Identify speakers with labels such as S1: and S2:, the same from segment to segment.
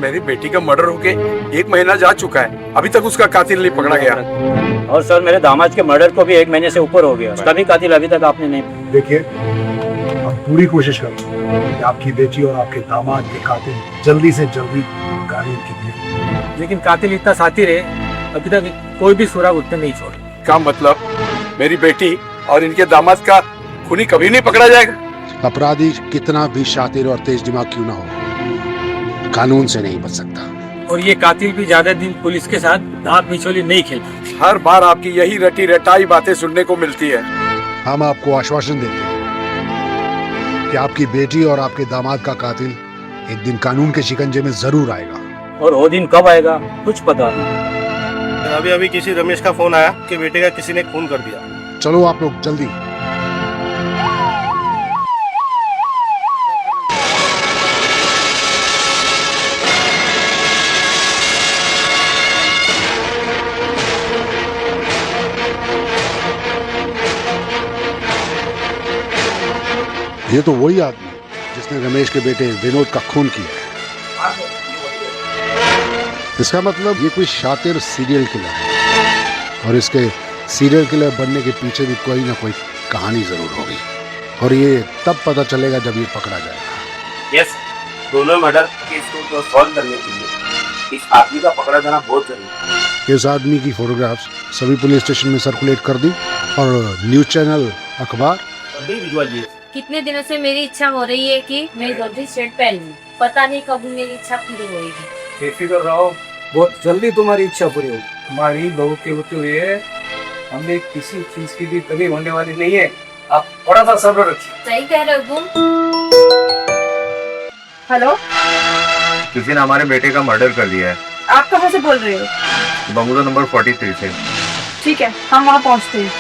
S1: मेरी बेटी का मर्डर होके 1 महीना जा चुका है, अभी तक उसका कातिल नहीं पकड़ा गया।
S2: और सर मेरे दामाद के मर्डर को भी 1 महीने से ऊपर हो गया, उसका भी कातिल अभी तक आपने नहीं।
S3: देखिए, हम पूरी कोशिश करेंगे कि आपकी बेटी और आपके दामाद के कातिल जल्दी से जल्दी कानून की गिरफ्त।
S4: लेकिन कातिल इतना शातिर है, अभी तक कोई भी सुराग उत्तर नहीं छोड़ा।
S1: क्या मतलब मेरी बेटी और इनके दामाद का खूनी कभी नहीं पकड़ा जाएगा?
S5: अपराधी कितना भी शातिर और तेज दिमाग क्यों ना हो, कानून से नहीं बच सकता।
S4: और ये कातिल भी ज्यादा दिन पुलिस के साथ दांत मिचोली नहीं खेलता।
S1: हर बार आपकी यही रटी रटाई बातें सुनने को मिलती है।
S5: हम आपको आश्वासन देते हैं कि आपकी बेटी और आपके दामाद का कातिल एक दिन कानून के शिकंजे में जरूर आएगा।
S2: और वो दिन कब आएगा कुछ पता नहीं।
S6: अभी अभी किसी रमेश का फोन आया कि बेटे का किसी ने खून कर दिया।
S5: चलो आप लोग जल्दी। ये तो वही आदमी जिसने रमेश के बेटे विनोद का खून किया है। इसका मतलब ये कोई शातिर सीरियल किलर है और इसके सीरियल किलर बनने के पीछे भी कोई ना कोई कहानी जरूर होगी और ये तब पता चलेगा जब ये पकड़ा जाएगा।
S7: यस, दोनों मर्डर केस को सॉल्व करने के लिए इस आदमी का पकड़ा जाना बहुत जरूरी है।
S5: इस आदमी की फोटोग्राफ्स सभी पुलिस स्टेशन में सर्कुलेट कर दी और न्यूज चैनल, अखबार
S8: कितने दिनों से मेरी इच्छा हो रही है कि मैं जल्दी शर्ट पहन लूं। पता नहीं कब मेरी इच्छा पूरी होगी।
S4: बेफिक्र रहो, बहुत जल्दी तुम्हारी इच्छा पूरी होगी। हमारी बहू के होते हुए हमें किसी चीज की भी कमी होने वाली नहीं है। आप थोड़ा सा सब्र रखिए।
S8: सही कह रहे हो।
S9: हेलो,
S6: किसी ने हमारे बेटे का मर्डर कर दिया है।
S9: आप कहाँ से बोल रहे हो?
S6: बंगलो नंबर 43 से।
S9: ठीक है, हम वहाँ पहुँचते हैं।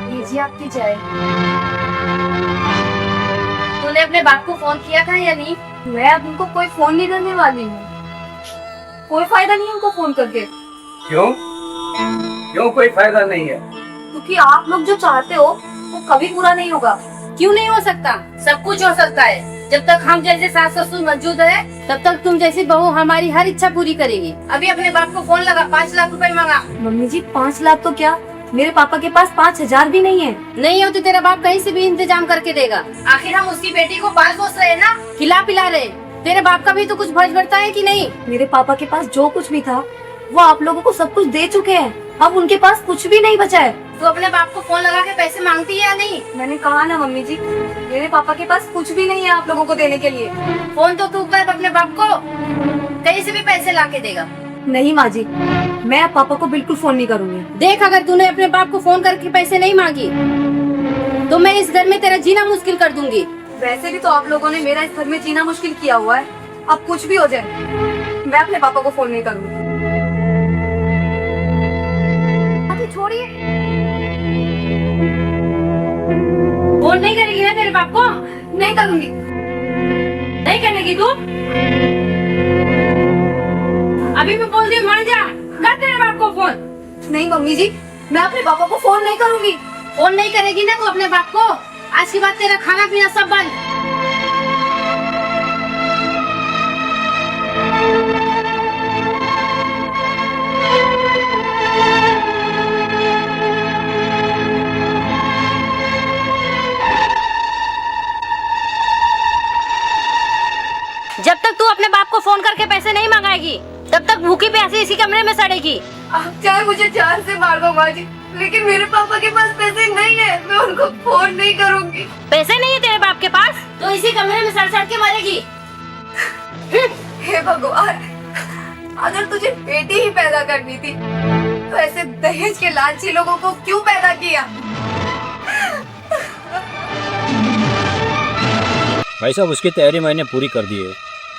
S8: लीजिए आपकी चाय। तूने अपने बाप को फोन किया था या नहीं? मैं अब उनको कोई फोन नहीं करने वाली हूँ। कोई फायदा नहीं उनको फोन करके।
S4: क्यों कोई फायदा नहीं है?
S8: क्योंकि आप लोग जो चाहते हो वो कभी पूरा नहीं होगा। क्यों नहीं हो सकता? सब कुछ हो सकता है। जब तक हम जैसे सास ससुर मौजूद है तब तक तुम जैसी बहू हमारी हर इच्छा पूरी करेगी। अभी अपने बाप को फोन लगा, 5 लाख रुपए मांगा।
S9: मम्मी जी, 5 लाख तो क्या, मेरे पापा के पास 5,000 भी नहीं है।
S8: नहीं हो तो तेरा बाप कहीं से भी इंतजाम करके देगा। आखिर हम उसकी बेटी को पाल पोस रहे ना, खिला पिला रहे। तेरे बाप का भी तो कुछ फर्ज बढ़ता है कि नहीं?
S9: मेरे पापा के पास जो कुछ भी था वो आप लोगों को सब कुछ दे चुके हैं। अब उनके पास कुछ भी नहीं बचा है।
S8: तू अपने बाप को फोन लगा के पैसे मांगती है या नहीं?
S9: मैंने कहा ना मम्मी जी, मेरे पापा के पास कुछ भी नहीं है आप लोगों को देने के लिए।
S8: फोन तो तू कर अपने बाप को, कहीं से भी पैसे ला के देगा।
S9: नहीं माँ जी, मैं अब पापा को बिल्कुल फोन नहीं करूँगी।
S8: देख, अगर तूने अपने बाप को फोन करके पैसे नहीं मांगी तो मैं इस घर में तेरा जीना मुश्किल कर दूंगी।
S9: वैसे भी तो आप लोगों ने मेरा इस घर में जीना मुश्किल किया हुआ है। अब कुछ भी हो जाए, मैं अपने पापा को फोन नहीं करूँगी।
S8: छोड़िए, फोन नहीं करेगी ना तेरे बाप को?
S9: नहीं करूँगी।
S8: नहीं करने की तू? अभी मैं बोल दी मर जा, कर तेरे बाप को फोन।
S9: नहीं मम्मी जी, मैं अपने पापा को फोन नहीं करूँगी।
S8: फोन नहीं करेगी ना तू अपने बाप को, आज के बाद तेरा खाना पीना सब बंद। जब तक तू अपने बाप को फोन करके पैसे नहीं मंगाएगी तब तक भूखी प्यासी इसी कमरे में सड़ेगी।
S9: आप चाहे मुझे जान से मार दो माँ जी, लेकिन मेरे पापा के पास पैसे नहीं है। मैं उनको फोन नहीं करूँगी।
S8: पैसे नहीं है तेरे बाप के पास तो इसी कमरे में सड़ सड़ के मरेगी।
S9: हे भगवान, अगर तुझे बेटी ही पैदा करनी थी तो ऐसे दहेज के लालची लोगों को क्यों पैदा किया?
S2: भाई साहब, उसकी तैयारी मैंने पूरी कर दी है,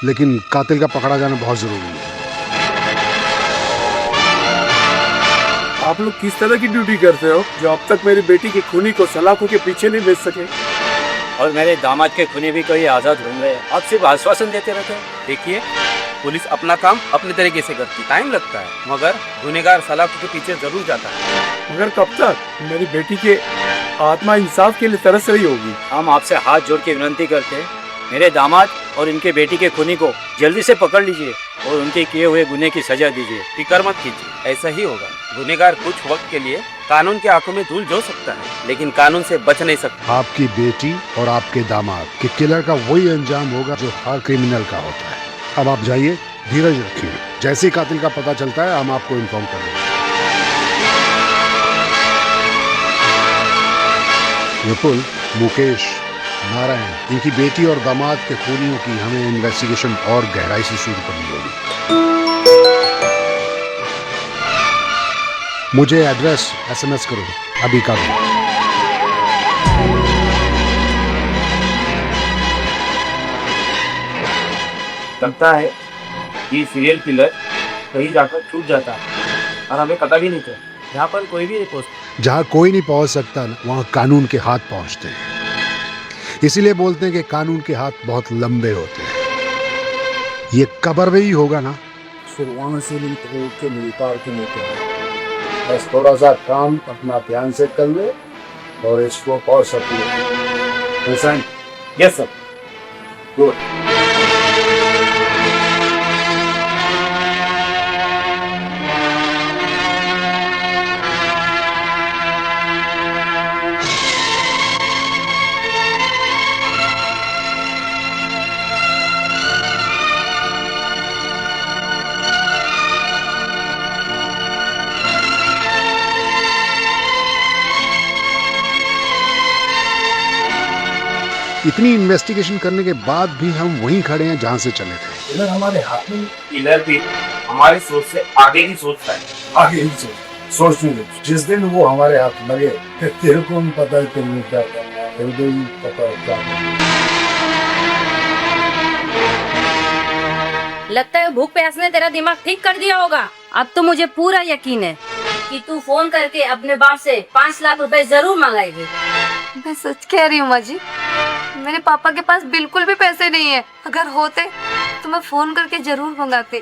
S5: लेकिन कातिल का पकड़ा जाना बहुत जरूरी है।
S1: आप लोग किस तरह की ड्यूटी करते हो जो अब तक मेरी बेटी की खूनी को सलाखों के पीछे नहीं भेज सके?
S2: और मेरे दामाद के खूनी भी कोई आजाद घूम रहे, आप सिर्फ आश्वासन देते रहते हैं।
S7: देखिए, पुलिस अपना काम अपने तरीके से करती, टाइम लगता है, मगर गुनहगार सलाखों के पीछे जरूर जाता है।
S1: मगर कब तक? मेरी बेटी के आत्मा इंसाफ के लिए तरस रही होगी।
S2: हम आपसे हाथ जोड़ के विनती करते हैं, मेरे दामाद और इनके बेटी के खूनी को जल्दी से पकड़ लीजिए और उनके किए हुए गुने की सजा दीजिए।
S7: फिक्र मत कीजिए, ऐसा ही होगा। गुनहगार कुछ वक्त के लिए कानून की आंखों में धूल झोंक सकता है, लेकिन कानून से बच नहीं सकता।
S5: आपकी बेटी और आपके दामाद के किलर का वही अंजाम होगा जो हर क्रिमिनल का होता है। अब आप जाइए, धीरज रखिए, जैसे ही कातिल का पता चलता है हम आपको इन्फॉर्म कर देंगे। विपुल, मुकेश, नारायण, इनकी बेटी और दामाद के खूनियों की हमें इन्वेस्टिगेशन और गहराई से शुरू करनी होगी। मुझे एड्रेस SMS करो, अभी कर दो।
S7: लगता है ये सीरियल किलर कहीं जाकर छूट जाता है और हमें पता भी नहीं था। यहाँ पर कोई भी रिपोर्ट
S5: जहां कोई नहीं पहुंच सकता ना, वहां कानून के हाथ पहुंचते हैं। इसीलिए बोलते हैं कि कानून के हाथ बहुत लंबे होते हैं। ये कब्र में ही होगा ना, फिर वहां से के मिलकार के नीचे बस थोड़ा सा काम अपना ध्यान से कर ले और इसको और सकते।
S7: Yes sir.
S5: गुड। इतनी इन्वेस्टिगेशन करने के बाद भी हम वहीं खड़े हैं जहां से चले थे।
S3: किलर हमारे हाथ में,
S7: किलर भी हमारी सोच से आगे की सोचता है।
S3: आगे ही सोचने दो। जिस दिन वो हमारे हाथ लगे फिर तेरे को भी पता है तुमने क्या करना है, तेरे को भी पता है क्या करना है।
S8: लगता है भूख प्यास ने तेरा दिमाग ठीक कर दिया होगा। अब तो मुझे पूरा यकीन है कि तू फोन करके अपने बाप से 5 लाख रुपए जरूर मंगाएगी।
S9: मैं सच कह रही हूँ माँ जी, मेरे पापा के पास बिल्कुल भी पैसे नहीं है। अगर होते तो मैं फोन करके जरूर मंगाती।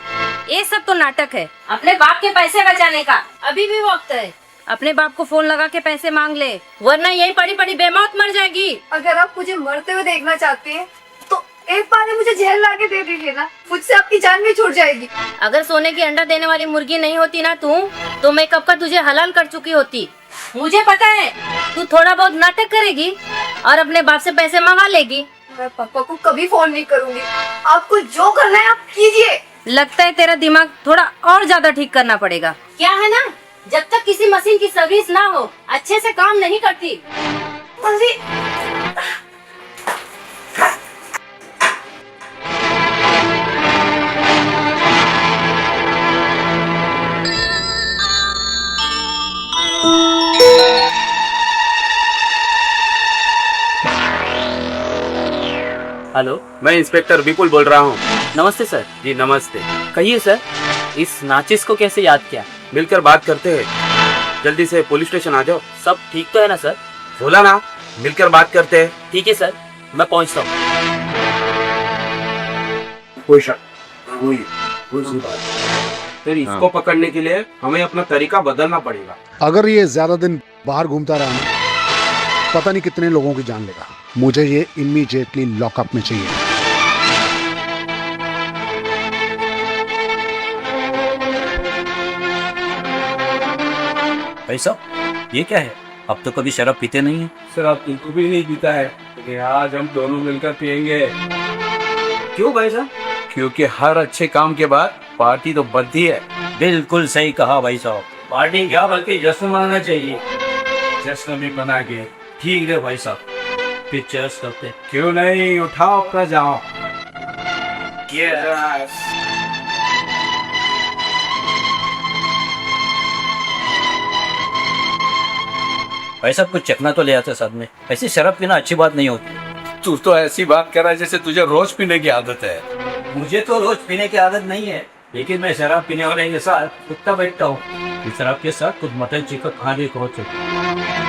S8: ये सब तो नाटक है अपने बाप के पैसे बचाने का। अभी भी वक्त है, अपने बाप को फोन लगा के पैसे मांग ले, वरना यही पड़ी पड़ी बेमौत मर जाएगी।
S9: अगर आप मुझे मरते हुए देखना चाहती हैं तो एक बार ही मुझे जेल ला के दे दीजिए ना, मुझसे आपकी जान भी छूट जाएगी।
S8: अगर सोने की अंडा देने वाली मुर्गी नहीं होती ना तू, तो मैं कब का तुझे हलाल कर चुकी होती। मुझे पता है तू थोड़ा बहुत नाटक करेगी और अपने बाप से पैसे मंगा लेगी।
S9: मैं पापा को कभी फोन नहीं करूंगी। आपको जो करना है आप कीजिए।
S8: लगता है तेरा दिमाग थोड़ा और ज्यादा ठीक करना पड़ेगा। क्या है ना, जब तक किसी मशीन की सर्विस ना हो अच्छे से काम नहीं करती।
S7: हेलो, मैं इंस्पेक्टर विपुल बोल रहा हूँ।
S2: नमस्ते सर।
S7: जी नमस्ते।
S2: कहिए सर, इस नाचिस को कैसे याद किया?
S7: मिलकर बात करते हैं। जल्दी से पुलिस स्टेशन आ जाओ।
S2: सब ठीक तो है ना सर?
S7: बोला ना, मिलकर बात करते हैं।
S2: ठीक है सर, मैं पहुंचता हूँ।
S3: कोई शक कोई सी बात।
S7: फिर इसको पकड़ने के लिए हमें अपना तरीका बदलना पड़ेगा।
S5: अगर ये ज्यादा दिन बाहर घूमता रहा ना, पता नहीं कितने लोगों की जान लेगा। मुझे ये इमीडिएटली लॉकअप में चाहिए।
S2: भाई साहब, ये क्या है? अब तो कभी शराब पीते नहीं है।
S4: शराब बिल्कुल भी नहीं पीता है, लेकिन आज हम दोनों मिलकर पियेंगे।
S7: क्यों भाई साहब?
S4: क्योंकि हर अच्छे काम के बाद पार्टी तो बनती है।
S2: बिल्कुल सही कहा भाई साहब, पार्टी क्या बल्कि जश्न मनाना चाहिए।
S4: जश्न भी बना के।
S2: ठीक है भाई साहब, पिक्चर्स करते हैं।
S4: क्यों नहीं, उठाओ अपना जाओ।
S2: भाई साहब, कुछ चखना तो ले आते साथ में। ऐसी शराब पीना अच्छी बात नहीं होती।
S4: तू तो ऐसी बात कर रहा है जैसे तुझे रोज पीने की आदत है।
S2: मुझे तो रोज पीने की आदत नहीं है, लेकिन मैं शराब पीने वाले के साथ उठता बैठता हूँ। इस शराब के साथ कुछ मटन चिकन खाने को हो सकता।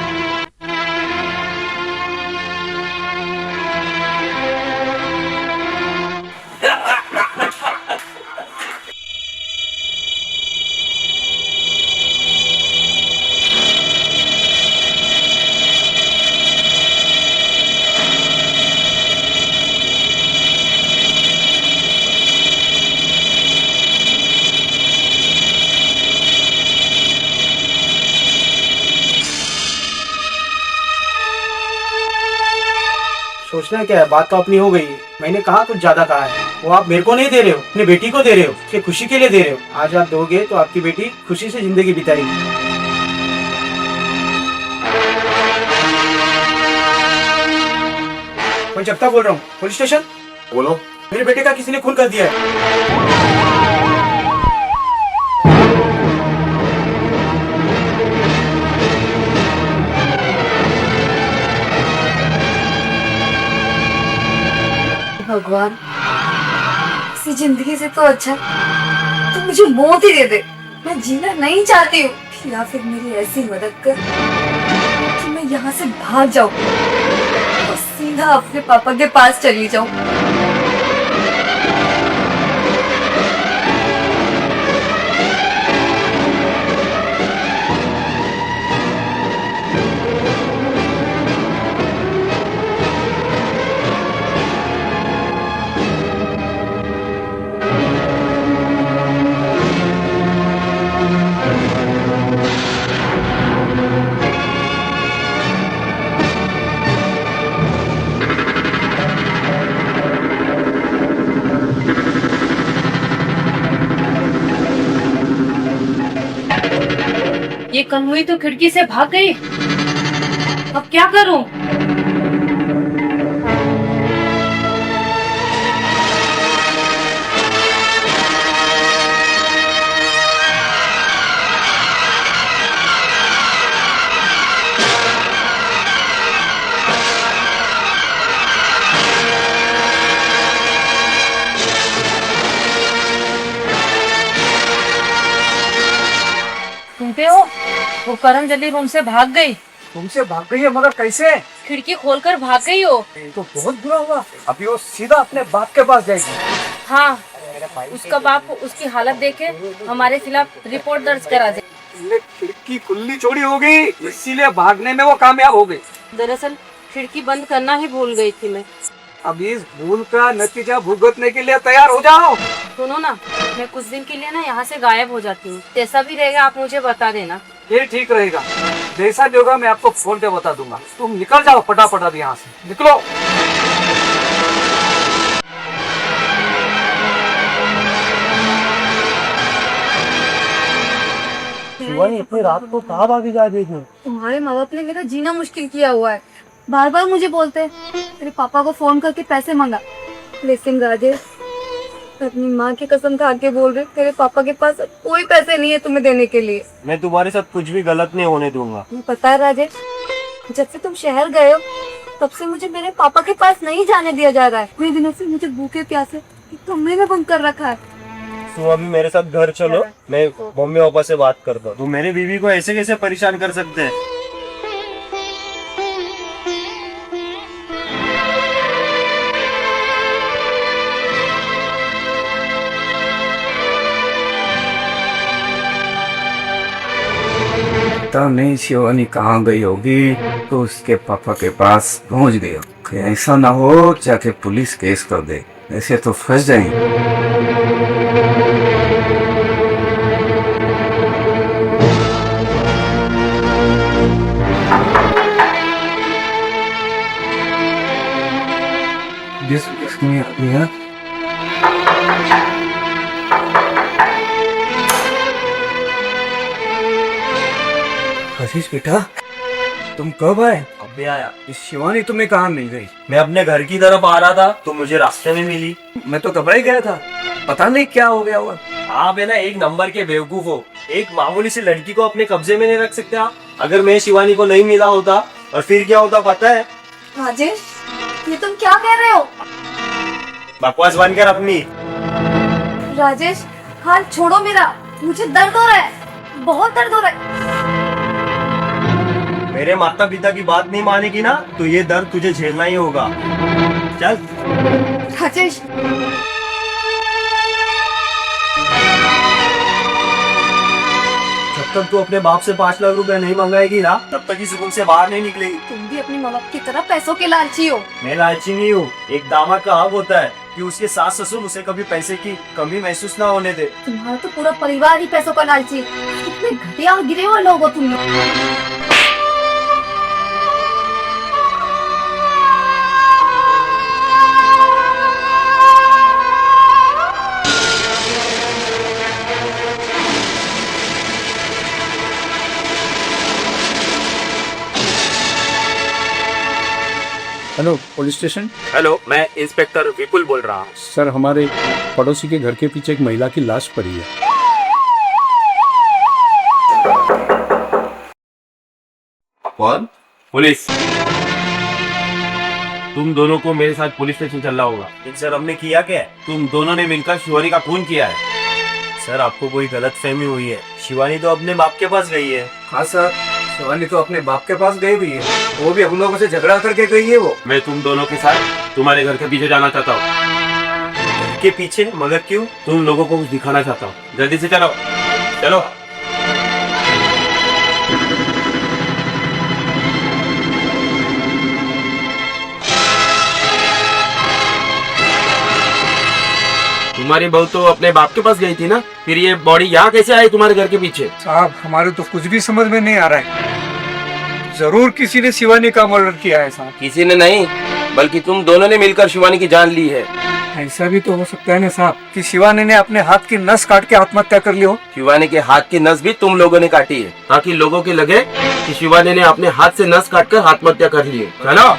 S7: पूछना क्या है, बात तो अपनी हो गई है। मैंने कहा कुछ ज्यादा कहा है, वो आप मेरे को नहीं दे रहे हो, अपनी बेटी को दे रहे हो, उसकी खुशी के लिए दे रहे हो। आज आप दोगे तो आपकी बेटी खुशी से जिंदगी बिताएगी। मैं जगता बोल रहा हूँ, पुलिस स्टेशन।
S6: बोलो।
S7: मेरे बेटे का किसी ने खून कर दिया है।
S9: भगवान, इसी जिंदगी से तो अच्छा तो मुझे मौत ही दे दे। मैं जीना नहीं चाहती हूँ, या फिर मेरी ऐसी मदद कर कि मैं यहाँ से भाग जाऊँ और सीधा अपने पापा के पास चली जाऊँ।
S8: ये कन्हुई तो खिड़की से भाग गई, अब क्या करूं? सुनते हो, वो करम जल्दी रूम से भाग गई।
S4: तुमसे भाग गई है, मगर कैसे?
S8: खिड़की खोलकर भाग गई हो।
S4: तो बहुत बुरा हुआ। अभी वो सीधा अपने बाप के पास जाएगी।
S8: हाँ, उसका बाप उसकी हालत देखे हमारे खिलाफ रिपोर्ट दर्ज करा दे।
S4: खिड़की खुली छोड़ी हो गई, इसीलिए भागने में वो कामयाब हो गई।
S8: दरअसल खिड़की बंद करना ही भूल गई थी मैं।
S4: अब इस भूल का नतीजा भुगतने के लिए तैयार हो जाओ।
S8: सुनो ना, मैं कुछ दिन के लिए ना यहाँ से गायब हो जाती हूँ। जैसा भी रहेगा आप मुझे बता देना।
S4: ये ठीक रहेगा, जैसा भी होगा मैं आपको फोन पे बता दूंगा। तुम निकल जाओ फटाफट, अब यहाँ से निकलो।
S7: इतनी रात को कहाँ भागी जा रही थी?
S9: तुम्हारे माँ बाप ने मेरा जीना मुश्किल किया हुआ है। बार बार मुझे बोलते हैं तेरे पापा को फोन करके पैसे मांगा, लेकिन राजेश अपनी माँ की कसम खा के बोल रहे तेरे पापा के पास कोई पैसे नहीं है तुम्हें देने के लिए।
S7: मैं तुम्हारे साथ कुछ भी गलत नहीं होने दूंगा।
S9: मुझे पता है राजेश, जब से तुम शहर गए हो तब से मुझे मेरे पापा के पास नहीं जाने दिया जा रहा है। कई दिनों से मुझे भूखे प्यासे तुमने बंद कर रखा है।
S7: तुम अभी मेरे साथ घर चलो, मैं मम्मी पापा से बात करता हूँ। तुम मेरी बीवी को ऐसे कैसे परेशान कर सकते हैं?
S4: पता नहीं शिवानी कहाँ गई होगी, तो उसके पापा के पास पहुंच गई हो। कहीं ऐसा ना हो जाके पुलिस केस कर दे, ऐसे तो फंस जाएंगे। आशीष बेटा, तुम कब आए?
S7: अभी आया।
S4: इस शिवानी तुम्हें कहाँ मिल गई?
S7: मैं अपने घर की तरफ आ रहा था तो मुझे रास्ते में मिली।
S4: मैं तो घबरा ही गया था, पता नहीं क्या हो गया हुआ।
S7: आप है ना एक नंबर के बेवकूफ हो। एक मामूली सी लड़की को अपने कब्जे में नहीं रख सकते आप। अगर मैं शिवानी को नहीं मिला होता और फिर क्या होता पता है?
S9: राजेश, ये तुम क्या कह रहे हो?
S7: बकवास बंद कर अपनी।
S9: राजेश, हाथ छोड़ो मेरा, मुझे दर्द हो रहा है, बहुत दर्द हो रहा है।
S7: मेरे माता पिता की बात नहीं मानेगी ना तो ये दर्द तुझे झेलना ही होगा। चल।
S9: राजेश,
S7: जब तक तू अपने बाप से 5 लाख रुपए नहीं मंगाएगी ना तब तक इस रूम से बाहर नहीं निकलेगी।
S9: तुम भी अपने माँ बाप की तरह पैसों के लालची हो।
S7: मैं लालची नहीं हूँ। एक दामाद का हक होता है कि उसके सास ससुर उसे कभी पैसे की कमी महसूस ना होने दे।
S9: तुम्हारा तो पूरा परिवार ही पैसों का लालची है। कितने घटिया और गिरे हुए लोग हो तुम लोग।
S1: Hello, police station.
S2: हेलो, मैं इंस्पेक्टर विपुल बोल रहा हूँ।
S1: सर, हमारे पड़ोसी के घर के पीछे एक महिला की लाश पड़ी है।
S7: कौन? पुलिस। तुम दोनों को मेरे साथ पुलिस स्टेशन चलना होगा।
S6: सर हमने किया क्या है?
S7: तुम दोनों ने मिलकर शिवानी का खून किया है।
S6: सर आपको कोई गलत फहमी हुई है, शिवानी तो अपने बाप के पास गई है।
S4: हाँ सर, शिवानी तो अपने बाप के पास गई हुई है, वो भी हम लोगों से झगड़ा करके गई है वो।
S7: मैं तुम दोनों के साथ तुम्हारे घर के पीछे जाना चाहता हूँ।
S6: के पीछे? मगर क्यों?
S7: तुम लोगों को कुछ दिखाना चाहता हूँ। जल्दी से चलो चलो। तुम्हारी बहू तो अपने बाप के पास गई थी ना, फिर ये बॉडी यहाँ कैसे आई तुम्हारे घर के पीछे?
S4: साहब, हमारे तो कुछ भी समझ में नहीं आ रहा है। जरूर किसी ने शिवानी का मर्डर किया है साहब।
S7: किसी ने नहीं, बल्कि तुम दोनों ने मिलकर शिवानी की जान ली है।
S4: ऐसा भी तो हो सकता है ना साहब कि शिवानी ने अपने हाथ की नस काट के आत्महत्या कर ली हो।
S7: शिवानी के हाथ की नस भी तुम लोगों ने काटी है, ताकि लोगों के लगे कि शिवानी ने अपने हाथ से नस काटकर आत्महत्या कर ली है। चलो।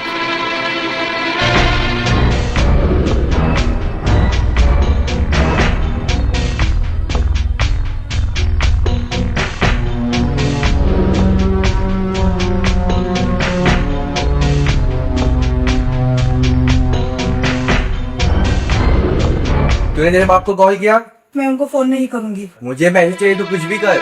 S4: तूने तेरे बाप को कॉल किया?
S10: मैं उनको फोन नहीं करूंगी।
S4: मुझे पैसे चाहिए तो कुछ भी कर,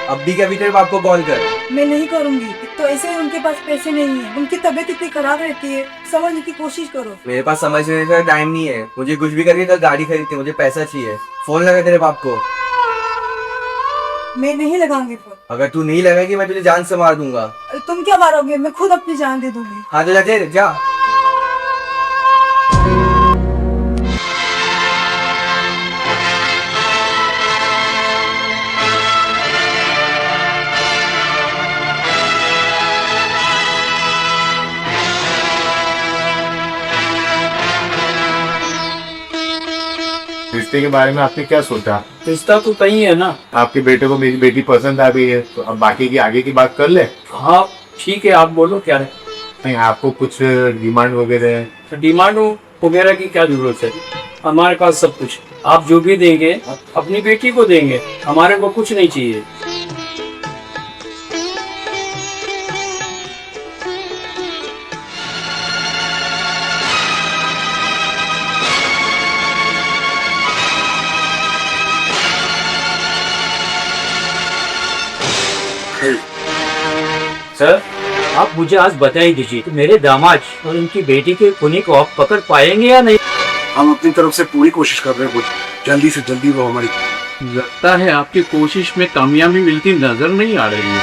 S4: अब भी क्या भी तेरे बाप को कॉल कर।
S10: मैं नहीं करूंगी, तो ऐसे ही उनके पास पैसे नहीं है, उनकी तबीयत इतनी खराब रहती है, समझने की कोशिश करो।
S4: मेरे पास समझने का टाइम नहीं है, मुझे कुछ भी करके कल गाड़ी खरीदती, मुझे पैसा चाहिए। फोन लगा तेरे बाप को।
S10: मैं नहीं लगाऊंगी फोन।
S4: अगर तू नहीं लगाएगी मैं तुझे जान से मार दूंगा।
S10: अरे तुम क्या मारोगे, मैं खुद अपनी जान दे दूंगी।
S4: हाँ तो जाते जा।
S11: रिश्ते के बारे में आपने क्या सोचा?
S2: रिश्ता तो सही है ना।
S11: आपके बेटे को मेरी बेटी पसंद आ गई है, तो अब बाकी की आगे की बात कर ले।
S2: हाँ ठीक है, आप बोलो क्या है।
S11: नहीं, आपको कुछ डिमांड वगैरह है?
S2: डिमांड वगैरह की क्या जरूरत है, हमारे पास सब कुछ। आप जो भी देंगे अपनी बेटी को देंगे, हमारे को कुछ नहीं चाहिए। सर, आप मुझे आज बता ही दीजिए कि मेरे दामाद और उनकी बेटी के खूनी को आप पकड़ पाएंगे या नहीं?
S3: हम अपनी तरफ से पूरी कोशिश कर रहे हैं, कुछ जल्दी से जल्दी वो हमारी।
S1: लगता है आपकी कोशिश में कामयाबी मिलती नजर नहीं आ रही है।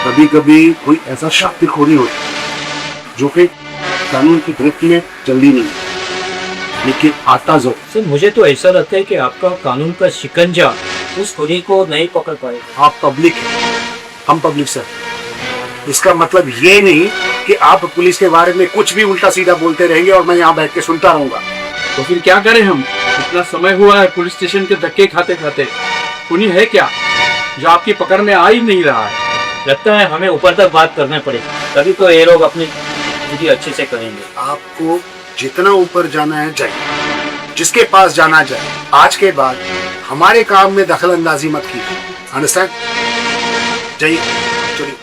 S3: कभी कभी कोई ऐसा शक्ति खोनी होती जो कि कानून की गिरफ्त में जल्दी नहीं, लेकिन आता जो।
S2: सर, मुझे तो ऐसा लगता है कि आपका कानून का शिकंजा उस खूनी को नहीं पकड़ पाएगा।
S3: आप पब्लिक है, हम पब्लिक सर। इसका मतलब ये नहीं कि आप पुलिस के बारे में कुछ भी उल्टा सीधा बोलते रहेंगे और मैं यहाँ बैठ के सुनता रहूंगा।
S1: तो फिर क्या करें हम? इतना समय हुआ है पुलिस स्टेशन के धक्के खाते खाते, खूनी है क्या जो आपकी पकड़ में आ ही नहीं रहा है?
S2: लगता है हमें ऊपर तक बात करना पड़ेगा, तभी तो ये लोग अपनी ड्यूटी अच्छे से करेंगे।
S3: आपको जितना ऊपर जाना है जाइए, जिसके पास जाना जाए। आज के बाद हमारे काम में दखल अंदाजी मत कीजिए, अंडरस्टैंड? जाइए, चलिए।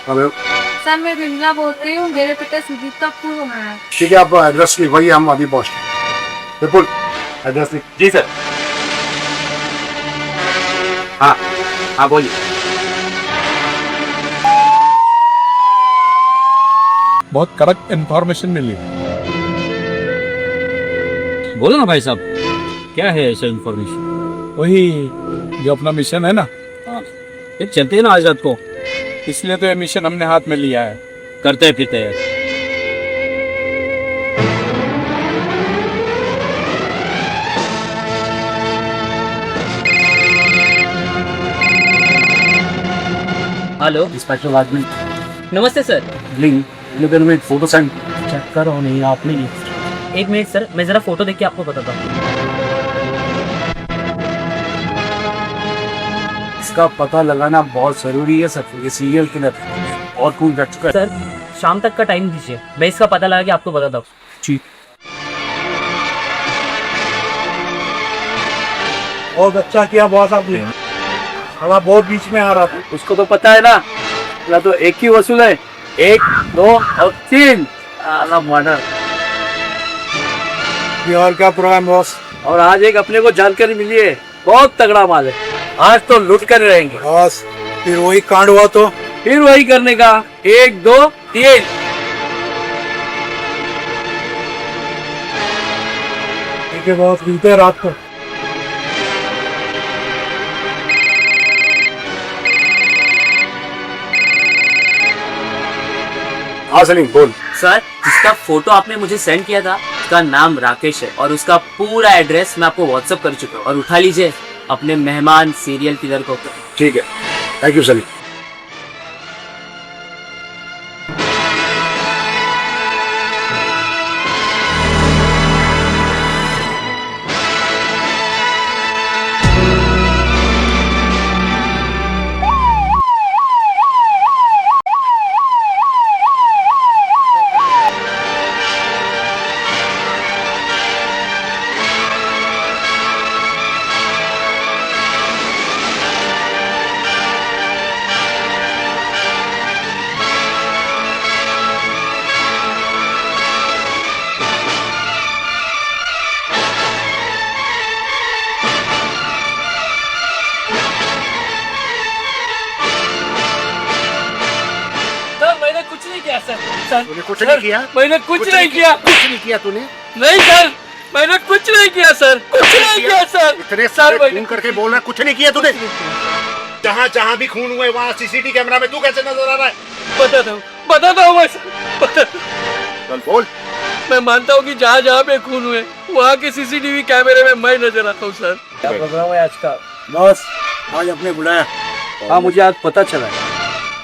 S3: हेलो
S8: सर, मैं बिमला बोल रही हूँ, मेरे पिता सुजीत का खून हुआ है।
S3: ठीक है, आप एड्रेस लिखवाइए, हम अभी पहुँचते। बिल्कुल, एड्रेस लिख।
S7: जी सर। हाँ हाँ बोलिए।
S1: बहुत करेक्ट इंफॉर्मेशन मिली।
S2: बोलो ना भाई साहब, क्या है ऐसा इन्फॉर्मेशन?
S1: वही जो अपना मिशन है ना,
S2: फिर चलते हैं ना आज रात को।
S1: इसलिए तो ये मिशन हमने हाथ में लिया है।
S2: करते हैं फिर तैयार। हेलो,
S1: इंस्पेक्टर आदमी
S2: नमस्ते सर।
S1: में फोटो सेंड
S2: चेक करो नहीं आपने। एक मिनट सर, मैं जरा फोटो देख के आपको बताता हूँ।
S4: इसका पता लगाना बहुत जरूरी है सर। ये सीरियल किलर और खून रख चुका है।
S2: सर शाम तक का टाइम दीजिए, मैं इसका पता लगा के आपको बताता हूँ।
S4: ठीक।
S7: बहुत अच्छा किया बॉस आपने, साला बहुत बीच में आ रहा था।
S4: उसको तो पता है ना तो एक ही वसूल है, 1, 2 और 3 मर्डर।
S7: और क्या प्रोग्राम बॉस?
S4: और आज एक अपने को जानकारी मिली है, बहुत तगड़ा माल है। आज तो लूट कर रहेंगे
S7: बॉस फिर वही कांड हुआ तो?
S4: फिर वही करने का, 1, 2, 3।
S7: ठीक है बॉस, मिलते हैं रात को।
S3: हाँ सलीम बोल।
S2: सर जिसका फोटो आपने मुझे सेंड किया था उसका नाम राकेश है और उसका पूरा एड्रेस मैं आपको व्हाट्सएप कर चुका हूँ। और उठा लीजिए अपने मेहमान सीरियल किलर को।
S3: ठीक है, थैंक यू सलीम। तूने कुछ नहीं किया?
S4: मैंने कुछ नहीं किया।
S3: कुछ नहीं किया तूने?
S4: नहीं सर, मैंने कुछ नहीं किया सर, कुछ नहीं किया सर।
S3: इतने
S4: सर
S3: सारे खून करके बोल रहा है कुछ नहीं किया तूने? जहाँ जहाँ भी खून हुए वहाँ सीसीटीवी कैमरा में तू कैसे नजर आ रहा है?
S4: बताता हूँ मैं सर।
S3: चल बोल।
S4: मैं मानता हूँ कि जहाँ जहाँ पे खून हुए वहाँ के सीसीटीवी कैमरे में मैं नजर आता हूँ सर।
S7: क्या प्रोग्राम है आज का बॉस? आज अपने बुलाया?
S4: हाँ मुझे आज पता चला है,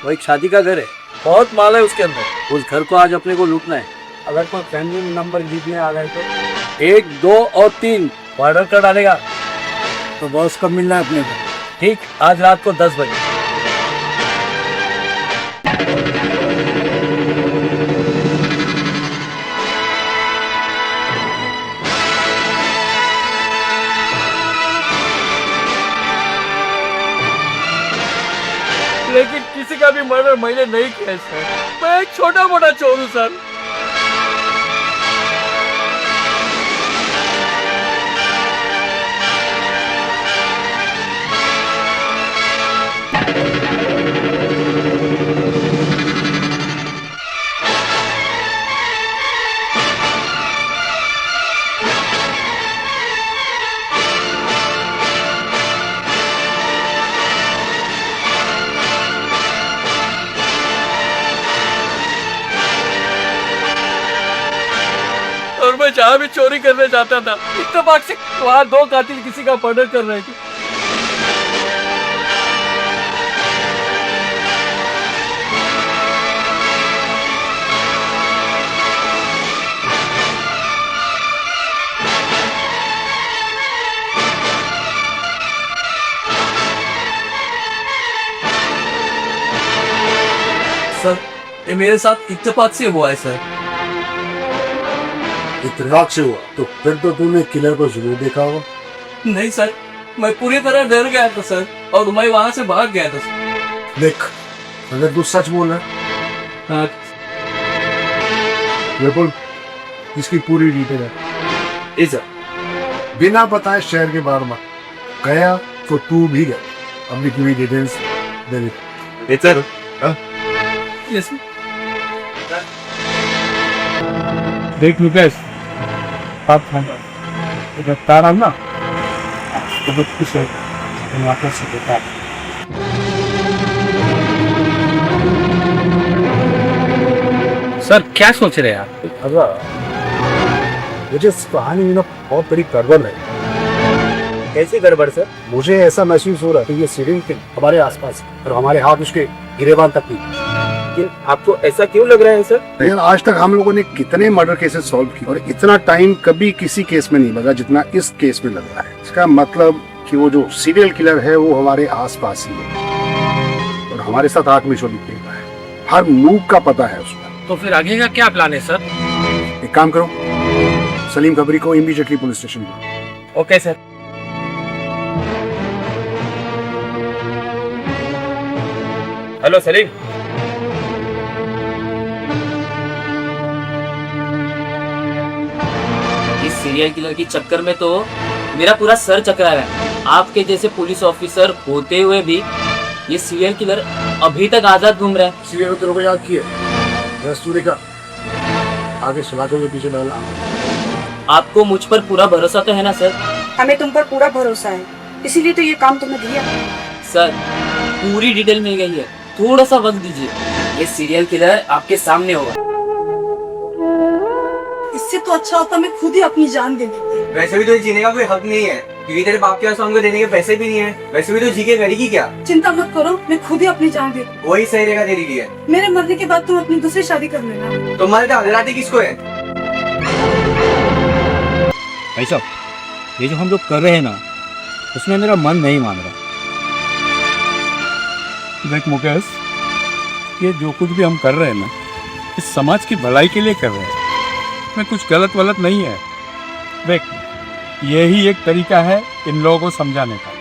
S4: वो एक शादी का घर है, बहुत माल है उसके अंदर। उस घर को आज अपने को लूटना है।
S7: अगर कोई फैमिली नंबर जीतने आ गए तो?
S4: 1, 2 और 3 ऑर्डर कर डालेगा।
S7: तो बॉस कब मिलना है अपने को?
S4: ठीक, आज रात को 10 बजे। लेकिन किसी का भी मर्डर मैंने नहीं किया सर। मैं एक छोटा मोटा चोर हूँ सर। और मैं जहाँ भी चोरी करने जाता था इत्तेफाक से वहाँ 2 कातिल किसी का मर्डर कर रहे थे। सर ये मेरे साथ इत्तेफाक से हुआ है सर।
S5: इत्तेफाक से हुआ तो फिर तो तूने किलर को जरूर देखा होगा।
S4: नहीं सर, मैं पूरी तरह डर गया था सर और मैं वहां से भाग गया था सर।
S5: देख, अगर तू सच बोल रहा है
S4: हाँ
S5: बिल्कुल इसकी पूरी डिटेल है।
S4: सर
S5: बिना बताए शहर के बाहर मत गया तो तू भी गया। अपनी पूरी डिटेल्स दे दे।
S7: सर
S4: यस
S7: देख लुकेश, आप गिरफ्तार हम ना तो बहुत खुश है वापस से देता।
S4: सर क्या सोच रहे हैं आप?
S5: मुझे इस कहानी में ना बहुत बड़ी गड़बड़ है।
S7: कैसी गड़बड़ सर?
S5: मुझे ऐसा महसूस हो रहा है कि ये सीरियल किल हमारे आसपास और हमारे हाथ उसके गिरेबान तक नहीं।
S7: लेकिन आपको ऐसा क्यों लग रहा है सर?
S5: लेकिन आज तक हम लोगों ने कितने मर्डर केसेस सॉल्व किए और इतना टाइम कभी किसी केस में नहीं लगा जितना इस केस में लग रहा है। इसका मतलब कि वो जो सीरियल किलर है वो हमारे आसपास ही है और हमारे साथ आंख में चोली देता है। हर नूक का पता है उसका।
S4: तो फिर आगे का क्या प्लान है सर?
S5: एक काम करो, सलीम खबरी को इमीडिएटली पुलिस स्टेशन बुलाओ।
S4: Okay sir.
S7: हेलो सलीम।
S2: इस सीरियल किलर की चक्कर में तो मेरा पूरा सर चकरा रहा है। आपके जैसे पुलिस ऑफिसर होते हुए भी ये सीरियल किलर अभी तक आजाद घूम रहा है।
S5: सीरियल तेरे को याद किया रस्तूरी का आगे सलाखों के पीछे डाला।
S2: आपको मुझ पर पूरा भरोसा तो है ना सर?
S10: हमें तुम पर पूरा भरोसा है, इसीलिए तो ये काम तुमने दिया।
S2: सर पूरी डिटेल मिल गई है, थोड़ा सा वक्त दीजिए। ये सीरियल किलर आपके सामने होगा।
S10: इससे तो अच्छा होता मैं खुद ही अपनी जान दे देती।
S4: वैसे भी तो जीने का कोई हक नहीं है, क्योंकि तेरे बाप के पास हमको देने के पैसे भी नहीं है। वैसे भी तो जी के करेगी क्या?
S10: चिंता मत करो, मैं खुद ही अपनी जान दे दूँ।
S4: वही सही रहेगा तेरे लिए।
S10: मेरे मरने के बाद तुम अपनी दूसरी शादी कर लेना।
S4: तुम्हारे तो हजराती किसको है?
S12: भाई साहब, ये जो हम लोग कर रहे हैं ना, उसमें मेरा मन नहीं मान रहा।
S1: देख मुकेश, ये जो कुछ भी हम कर रहे हैं ना, इस समाज की भलाई के लिए कर रहे हैं। इसमें कुछ गलत वलत नहीं है। देख, यही एक तरीका है इन लोगों को समझाने का।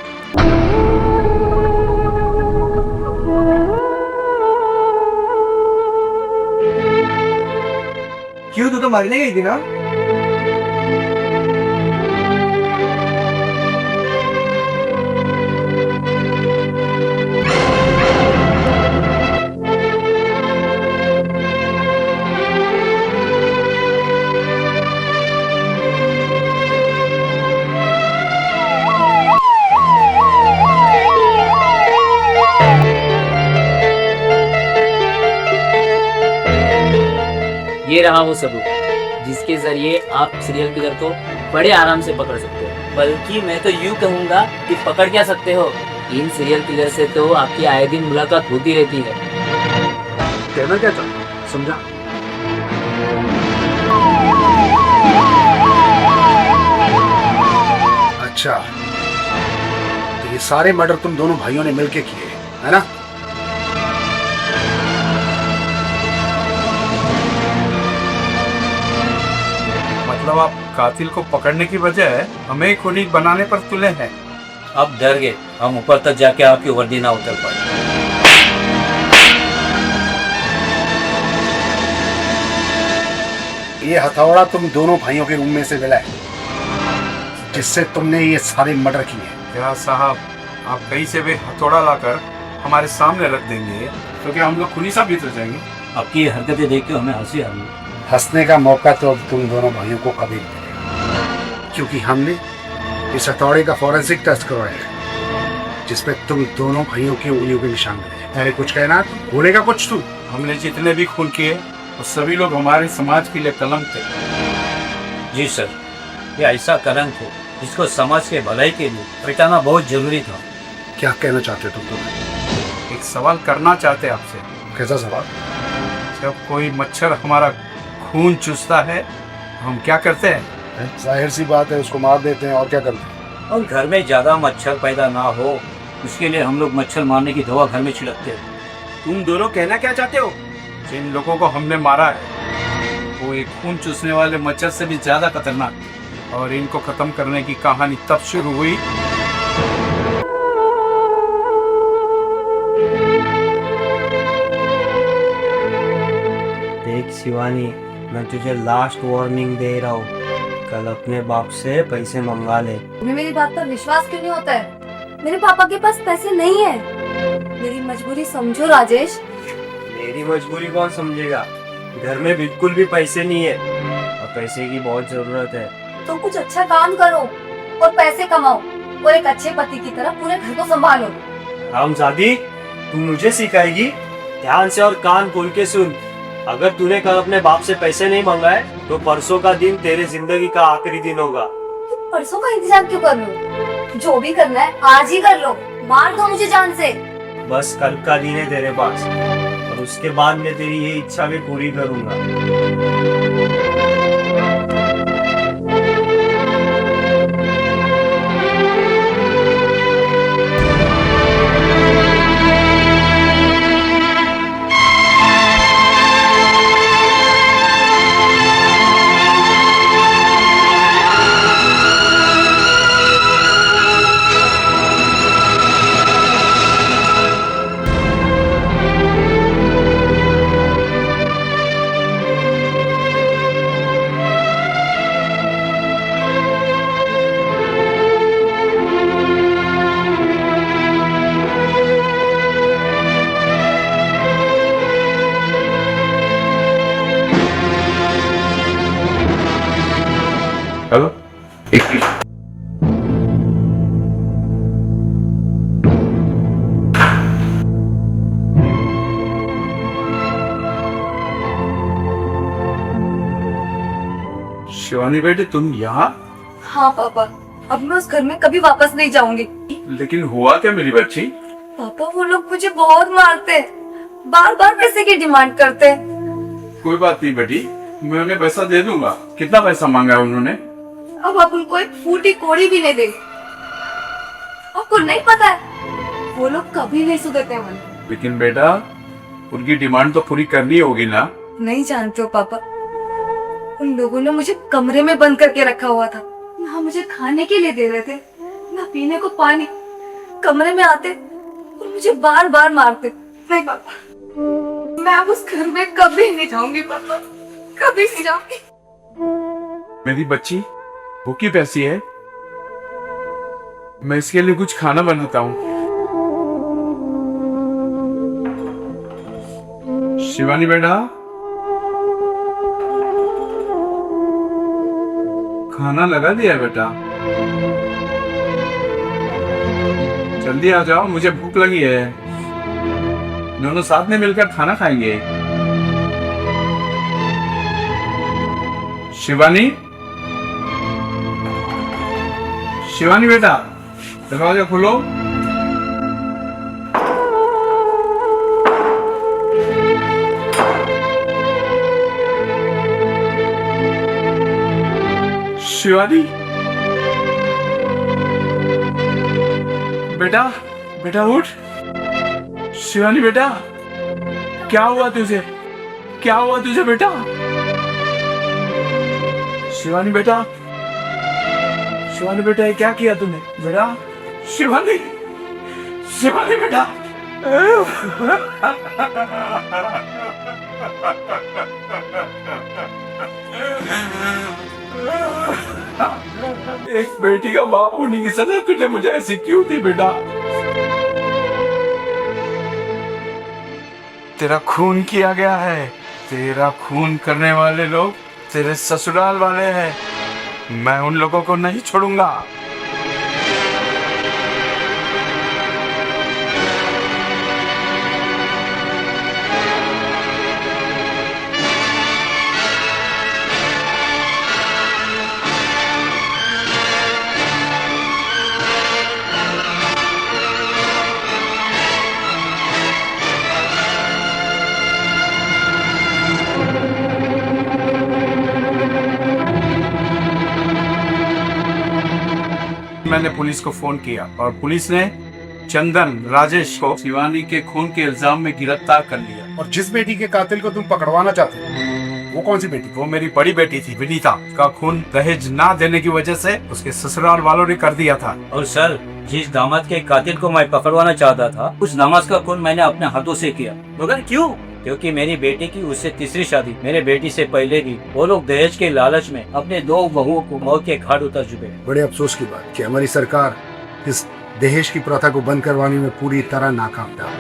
S4: क्यों, तू तो मरने गई थी ना?
S2: ये रहा वो सबूत जिसके जरिए आप सीरियल किलर को बड़े आराम से पकड़ सकते हो। बल्कि मैं तो यूं कहूंगा कि पकड़ क्या सकते हो, इन सीरियल किलर से तो आपकी आए दिन मुलाकात होती रहती है।
S5: कहना क्या चाहता समझा? अच्छा, तो ये सारे मर्डर तुम दोनों भाइयों ने मिलके किए है ना?
S1: मतलब आप कातिल को पकड़ने की बजाय हमें खूनी बनाने पर तुले हैं।
S12: अब डर गए, हम ऊपर तक जाके आपकी वर्दी ना उतर पाए।
S5: ये हथौड़ा तुम दोनों भाइयों के रूम में से मिला है, जिससे तुमने ये सारे मर्डर किए हैं।
S1: क्या साहब, आप कहीं से भी हथौड़ा लाकर हमारे सामने रख देंगे तो क्या हम लोग खूनी साबित हो जाएंगे?
S12: आपकी ये हरकतें देख के हमें हंसी आ रही है।
S5: हंसने का मौका तो अब तुम दोनों भाइयों को कभी नहीं मिलेगा, क्योंकि हमने इस हथौड़े का फॉरेंसिक टेस्ट करवाया है, जिसपे तुम दोनों भाइयों की उंगलियों के निशान मिले। अरे कुछ कहना, बोलेगा कुछ तू?
S1: हमने जितने भी खून किए वो सभी लोग हमारे समाज के लिए कलंक थे।
S12: जी सर, ये ऐसा कलंक है जिसको समाज के भलाई के लिए मिटाना बहुत जरूरी था।
S5: क्या कहना चाहते तुम दोनों?
S1: एक सवाल करना चाहते आपसे।
S5: कैसा सवाल?
S1: जब कोई मच्छर हमारा खून चूसता है हम क्या करते हैं?
S5: जाहिर सी बात है, उसको मार देते हैं। और क्या करते हैं?
S12: और घर में ज्यादा मच्छर पैदा ना हो, उसके लिए हम लोग मच्छर मारने की दवा घर में छिड़कते हैं।
S1: तुम दोनों कहना क्या चाहते हो? जिन लोगों को हमने मारा है वो एक खून चूसने वाले मच्छर से भी ज्यादा खतरनाक है, और इनको खत्म करने की कहानी तब शुरू हुई
S6: देख शिवानी, मैं तुझे लास्ट वार्निंग दे रहा हूँ, कल अपने बाप से पैसे मंगा ले।
S9: तुम्हें मेरी बात पर विश्वास क्यों नहीं होता है? मेरे पापा के पास पैसे नहीं है। मेरी मजबूरी समझो राजेश।
S6: मेरी मजबूरी कौन समझेगा? घर में बिल्कुल भी पैसे नहीं है और पैसे की बहुत जरूरत है।
S9: तो कुछ अच्छा काम करो और पैसे कमाओ और एक अच्छे पति की तरह पूरे घर को संभालो।
S6: रामजादी, तू मुझे सिखाएगी? ध्यान से और कान खोल के सुन। अगर तूने कल अपने बाप से पैसे नहीं मंगाए तो परसों का दिन तेरे जिंदगी का आखिरी दिन होगा।
S9: परसों का इंतजार क्यों कर लो? जो भी करना है आज ही कर लो। मार दो मुझे जान से।
S6: बस कल का दिन है तेरे पास, और उसके बाद मैं तेरी ये इच्छा भी पूरी करूंगा।
S1: शिवानी बेटी तुम यहाँ?
S9: हाँ पापा, अब मैं उस घर में कभी वापस नहीं जाऊंगी।
S1: लेकिन हुआ क्या मेरी बच्ची?
S9: पापा वो लोग मुझे बहुत मारते हैं, बार बार पैसे की डिमांड करते हैं।
S1: कोई बात नहीं बेटी, मैं उन्हें पैसा दे दूंगा। कितना पैसा मांगा है उन्होंने?
S9: अब आप उनको एक फूटी कोड़ी भी नहीं देंगे। आपको नहीं पता है, वो लोग कभी नहीं सुधरते मन।
S1: लेकिन बेटा उनकी डिमांड तो पूरी करनी होगी ना?
S9: नहीं जानते हो पापा, उन लोगों ने मुझे कमरे में बंद करके रखा हुआ था। ना मुझे खाने के लिए दे रहे थे, ना पीने को पानी। कमरे में आते और मुझे बार बार मारते। नहीं पापा, मैं अब उस घर में कभी नहीं जाऊंगी पापा, कभी नहीं जाऊंगी।
S1: मेरी बच्ची भूखी पैसी है, मैं इसके लिए कुछ खाना बनाता हूँ। शिवानी बेटा, खाना लगा दिया बेटा, जल्दी आ जाओ, मुझे भूख लगी है। दोनों साथ में मिलकर खाना खाएंगे। शिवानी, शिवानी बेटा, दरवाजा खोलो। शिवानी बेटा, बेटा उठ। शिवानी बेटा, क्या हुआ तुझे? क्या हुआ तुझे बेटा? शिवानी बेटा, शिवानी बेटा, ये क्या किया तूने बेटा? शिवानी, शिवानी बेटा। एक बेटी का बाप होने की सजा तुझे मुझे ऐसी क्यों दी बेटा? तेरा खून किया गया है। तेरा खून करने वाले लोग तेरे ससुराल वाले हैं। मैं उन लोगों को नहीं छोड़ूंगा। मैंने पुलिस को फोन किया और पुलिस ने चंदन राजेश को शिवानी के खून के इल्जाम में गिरफ्तार कर लिया।
S3: और जिस बेटी के कातिल को तुम पकड़वाना चाहते हो, वो कौन सी बेटी?
S1: वो मेरी बड़ी बेटी थी विनीता। का खून दहेज ना देने की वजह से उसके ससुराल वालों ने कर दिया था।
S12: और सर, जिस दामाद के कातिल को मैं पकड़वाना चाहता था, उस दामाद का खून मैंने अपने हाथों से किया। मगर क्यों? क्योंकि मेरी बेटी की उससे तीसरी शादी मेरे बेटी से पहले ही वो लोग दहेज के लालच में अपने 2 बहुओं को मौत के घाट उतर चुके।
S3: बड़े अफसोस की बात कि हमारी सरकार इस दहेज की प्रथा को बंद करवाने में पूरी तरह नाकाम था।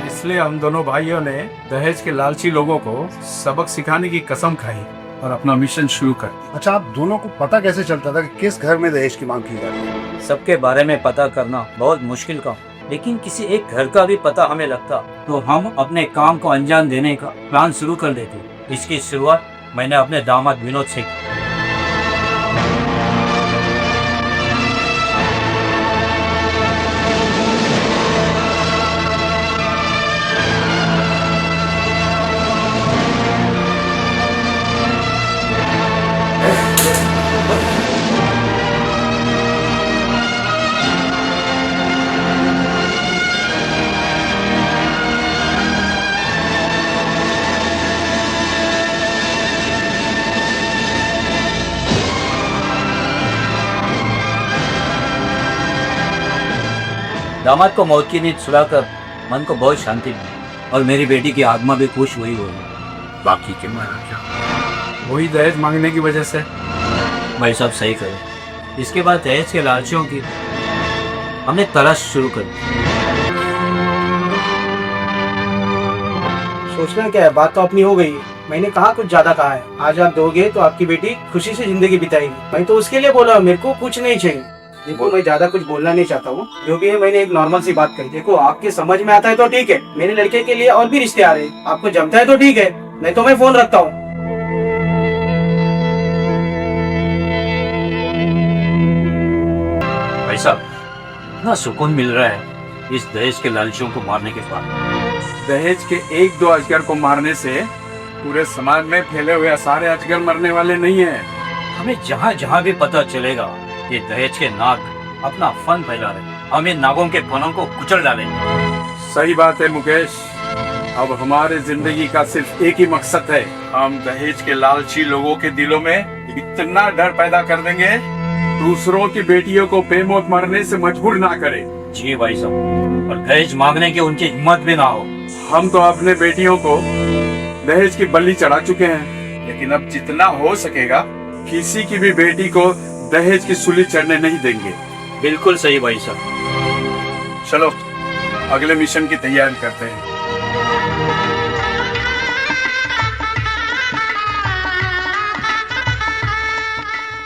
S1: इसलिए हम दोनों भाइयों ने दहेज के लालची लोगों को सबक सिखाने की कसम खाई और अपना मिशन शुरू कर दिया।
S3: अच्छा, आप दोनों को पता कैसे चलता था कि किस घर में दहेज की मांग की जा रही है?
S12: सबके बारे में पता करना बहुत मुश्किल काम, लेकिन किसी एक घर का भी पता हमें लगता तो हम अपने काम को अंजाम देने का प्लान शुरू कर देते। इसकी शुरुआत मैंने अपने दामाद विनोद से की। दामाद को मौत की नींद सुलाकर मन को बहुत शांति मिली और मेरी बेटी की आत्मा भी खुश हुई होगी।
S1: बाकी के मारा क्या? वही दहेज मांगने की वजह से।
S12: भाई साहब सही करे। इसके बाद दहेज के लालचियों की हमने तलाश शुरू कर दी।
S6: सोचना क्या है, बात तो अपनी हो गई। मैंने कहा कुछ ज्यादा कहा है। आज आप दोगे तो आपकी बेटी खुशी से जिंदगी बिताएगी। मैं तो उसके लिए बोला, मेरे को कुछ नहीं चाहिए। देखो, मैं ज्यादा कुछ बोलना नहीं चाहता हूँ, जो भी है मैंने एक नॉर्मल सी बात कही। देखो, आपके समझ में आता है तो ठीक है, मेरे लड़के के लिए और भी रिश्ते आ रहे हैं, आपको जमता है तो ठीक है, नहीं तो मैं फोन रखता हूँ।
S12: साहब, इतना सुकून मिल रहा है इस दहेज के लालचियों को मारने के बाद।
S1: दहेज के एक दो अजगर को मारने से पूरे समाज में फैले हुए सारे अजगर मरने वाले नहीं है।
S12: हमें जहाँ जहाँ भी पता चलेगा ये दहेज के नाग अपना फन फैला रहे, हम इन नागों के फनों को कुचल डालेंगे।
S1: सही बात है मुकेश। अब हमारे जिंदगी का सिर्फ एक ही मकसद है, हम दहेज के लालची लोगों के दिलों में इतना डर पैदा कर देंगे, दूसरों की बेटियों को बेमौत मरने से मजबूर ना करें।
S12: जी भाई साहब, और दहेज मांगने की उनकी हिम्मत भी ना हो।
S1: हम तो अपने बेटियों को दहेज की बलि चढ़ा चुके हैं, लेकिन अब जितना हो सकेगा किसी की भी बेटी को दहेज की सूली चढ़ने नहीं देंगे।
S12: बिल्कुल सही भाई साहब।
S1: चलो अगले मिशन की तैयारी करते हैं।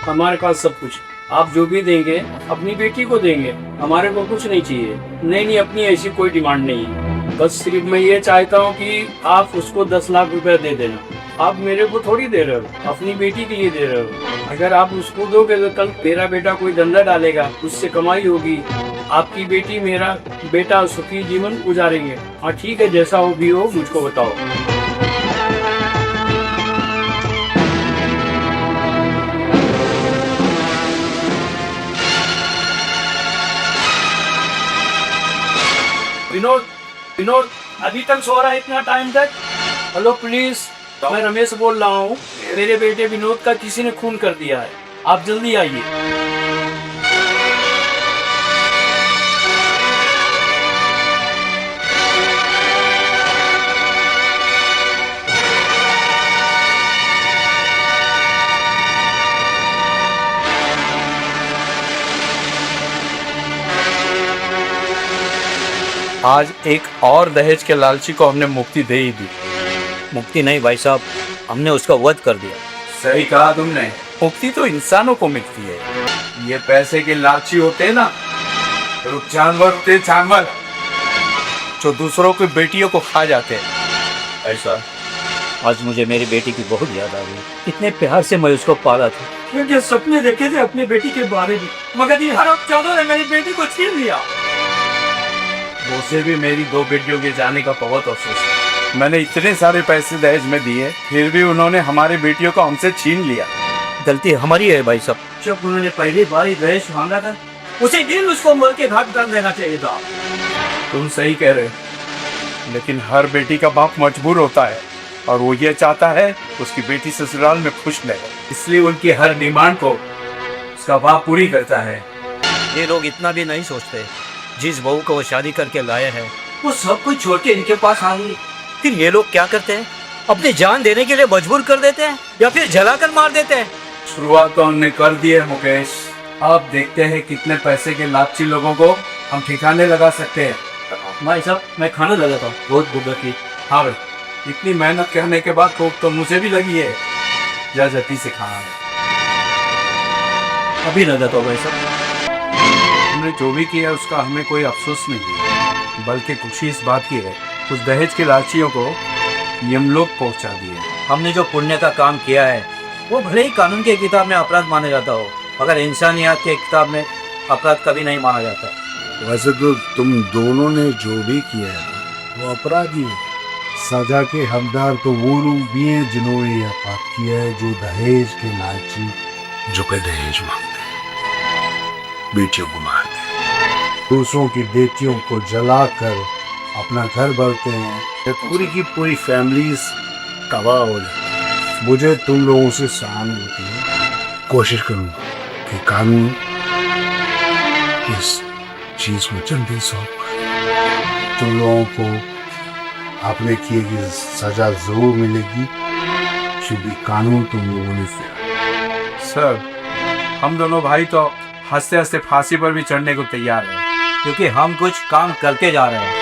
S4: हमारे पास सब कुछ, आप जो भी देंगे अपनी बेटी को देंगे, हमारे को कुछ नहीं चाहिए। नहीं, अपनी ऐसी कोई डिमांड नहीं है। बस सिर्फ मैं ये चाहता हूँ कि आप उसको 10 लाख रुपए दे देना। आप मेरे को थोड़ी दे रहे हो, अपनी बेटी के लिए दे रहे हो। अगर आप उसको दोगे तो कल तेरा बेटा कोई धंधा डालेगा, उससे कमाई होगी, आपकी बेटी मेरा बेटा सुखी जीवन गुजारेंगे। हाँ ठीक है, जैसा हो भी हो मुझको बताओ। विनोद अभी तक सो रहा है इतना टाइम तक? हेलो प्लीज, मैं रमेश बोल रहा हूँ। मेरे बेटे विनोद का किसी ने खून कर दिया है, आप जल्दी आइए।
S1: आज एक और दहेज के लालची को हमने मुक्ति दे ही दी।
S12: मुक्ति नहीं भाई साहब, हमने उसका वध कर दिया।
S1: सही कहा तुमने, मुक्ति तो इंसानों को मिलती है। ये पैसे के लालची होते हैं ना, तो जानवर होते हैं, जानवर जो दूसरों की बेटियों को खा जाते हैं।
S12: ऐसा आज मुझे मेरी बेटी की बहुत याद आ गई। इतने प्यार से मैं उसको पाला था,
S4: क्योंकि सपने देखे थे अपनी बेटी के बारे में, मगर ये हराम चादर ने मेरी बेटी को छीन लिया।
S1: मुझसे भी मेरी 2 बेटियों के जाने का बहुत अफसोस है। मैंने इतने सारे पैसे दहेज में दिए, फिर भी उन्होंने हमारी बेटियों को हमसे छीन लिया।
S12: गलती हमारी है भाई साहब।
S4: जब उन्होंने पहली बार दहेज मांगा था, उसी दिन उसको मर के घाट कर देना चाहिए था।
S1: तुम सही कह रहे हो, लेकिन हर बेटी का बाप मजबूर होता है और वो ये चाहता है उसकी बेटी ससुराल में खुश रहे, इसलिए उनकी हर डिमांड को उसका बाप पूरी करता है।
S12: ये लोग इतना भी नहीं सोचते, जिस बहू को वो शादी करके लाए हैं
S4: वो सब कुछ छोड़ के इनके पास आ गई।
S12: फिर ये लोग क्या करते हैं? अपनी जान देने के लिए मजबूर कर देते हैं या फिर जलाकर मार देते हैं।
S1: शुरुआत तो हमने कर दी है मुकेश, अब देखते हैं कितने पैसे के लालची लोगों को हम ठिकाने लगा सकते हैं।
S4: भाई साहब, मैं खाना लगाता हूँ, बहुत भूख लगी।
S1: हाँ भाई, इतनी मेहनत करने के बाद भूख तो मुझे भी लगी है। जा जल्दी से खाना है।
S4: अभी लगाता हूँ भाई साहब।
S1: हमने जो भी किया उसका हमें कोई अफसोस नहीं है, बल्कि खुशी इस बात की है कुछ दहेज के लालचियों को यमलोक पहुंचा दिए।
S12: हमने जो पुण्य का काम किया है वो भले ही कानून की किताब में अपराध माना जाता हो, मगर इंसानियत के किताब में अपराध कभी नहीं माना जाता।
S5: वैसे तो तुम दोनों ने जो भी किया है वो अपराधी है। सजा के हकदार तो वो लोग भी हैं जिन्होंने यह पाप किया है, जो दहेज के लालची जो के दहेज मांगते हैं, बेटियों को मारते हैं, दूसरों की बेटियों को जलाकर अपना घर भरते हैं, पूरी की पूरी फैमिलीज तबाह हो जाती है। मुझे तुम लोगों से सहानुभूति है। कोशिश करूंगा कि कानून इस चीज को जल्दी सौंप तुम लोगों को आपने किए की सजा जरूर मिलेगी, क्योंकि कानून तुम लोगों ने किया।
S1: सर, हम दोनों भाई तो हंसते हंसते फांसी पर भी चढ़ने को तैयार हैं,
S12: क्योंकि हम कुछ काम करके जा रहे हैं।